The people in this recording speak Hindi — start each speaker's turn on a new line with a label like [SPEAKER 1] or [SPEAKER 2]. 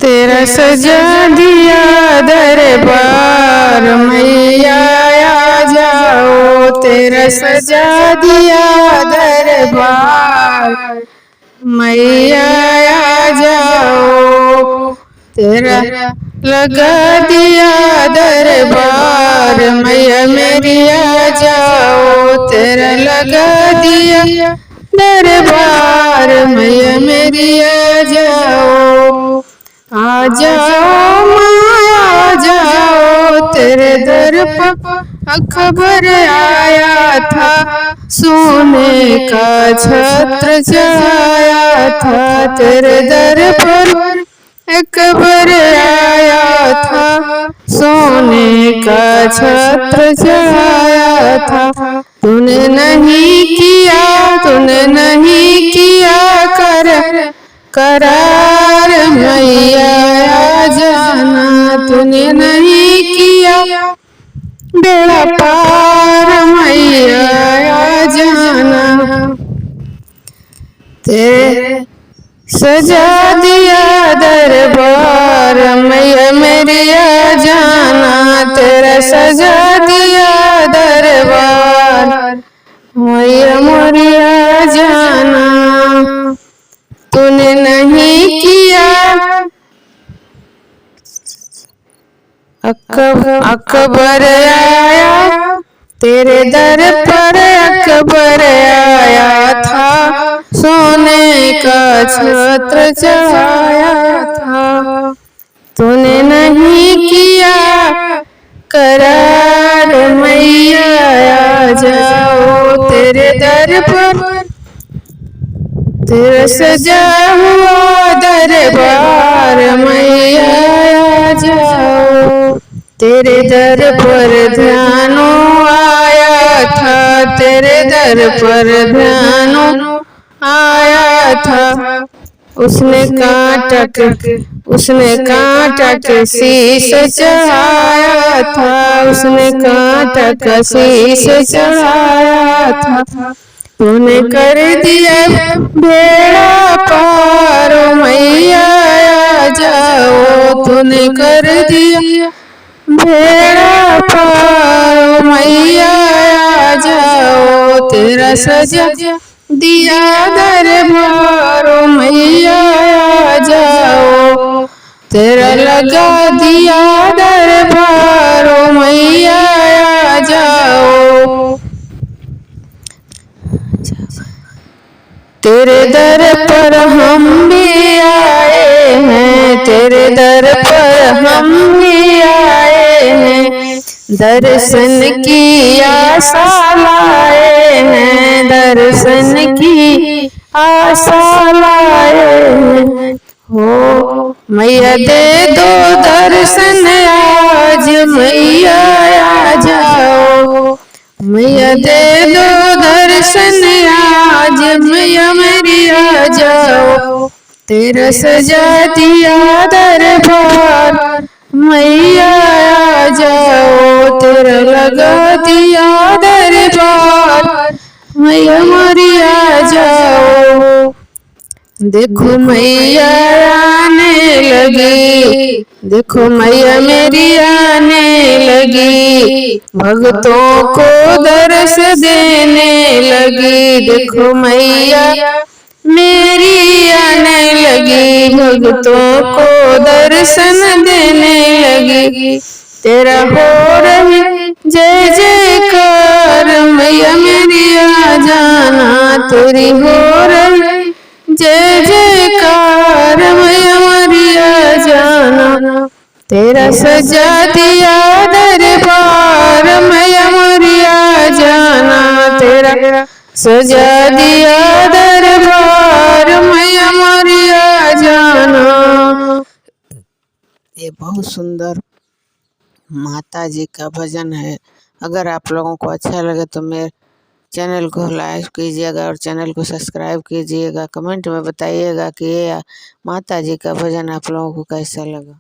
[SPEAKER 1] तेरा सजा दिया दरबार मैया आ जाओ। तेरा सजा दिया दरबार मैया आ जाओ। तेरा लगा दिया दरबार मैया मेरी आ जाओ। तेरा लगा दिया दरबार मैया मेरी आ जाओ। आ जाओ माँ आ जाओ। तेरे दर पर अकबर आया था, सोने का छत्र चढ़ाया था। तेरे दर पर अकबर आया था, सोने का छत्र चढ़ाया था। तूने नहीं किया, तूने नहीं किया करार मैया आ जाना। तूने नहीं किया बेड़ा पार मैया आ जाना। तेरे सजा दिया दरबार मैया मेरी आ जाना। तेरा सजा दिया दरबार मैया मेरी आ जाना। तूने नहीं किया अकबर आया, तेरे दर पर अकबर आया था, सोने का छत्र चढ़ाया था। तूने नहीं किया करार मैया आ जाओ। तेरे दर पर तेरा सजा हुआ दरबार मैया आ जाओ। तेरे दर पर ध्यानो आया था, तेरे दर पर ध्यानो आया था। उसने कांटा के शीश चढ़ाया था, उसने कांटा का शीश चढ़ाया था। तूने कर दिया बेड़ा पार मैया आ जाओ। तूने कर दिया बेड़ा पार मैया आ जाओ। तेरा सजा दिया दरबार मैया आ जाओ। तेरा लगा दिया दरबार मैया आ जाओ। तेरे दर पर हम भी आए हैं, तेरे दर पर हम भी आए हैं। दर्शन की आशा लाए हैं, दर्शन की आशा लाए हैं। हो मैया दे दो दर्शन आज मैया आ जाओ। मैया दे दो दर्शन आज मैया मेरी आ जाओ। तेरा सजा दिया दरबार मैया आ जाओ। तेरा लगा दिया दरबार मैया मेरी आ जाओ। देखो मैया आने लगी, देखो मैया मेरी आने लगी। भक्तों को दर्श देने लगी, देखो मैया मेरी आने लगी। भक्तों को दर्शन देने लगी। तेरा हो रही जय जयकार मैया मेरी आ जाना। तेरी हो रही जय जयकार मैया मेरी आ जाना। तेरा सजा दिया दरबार मैया मेरी आ जाना। तेरा सजा दिया दरबार मैया मेरी आ जाना। ये बहुत सुंदर माता जी का भजन है। अगर आप लोगों को अच्छा लगे तो मेरे चैनल को लाइक कीजिएगा और चैनल को सब्सक्राइब कीजिएगा। कमेंट में बताइएगा कि ये माता जी का भजन आप लोगों को कैसा लगा।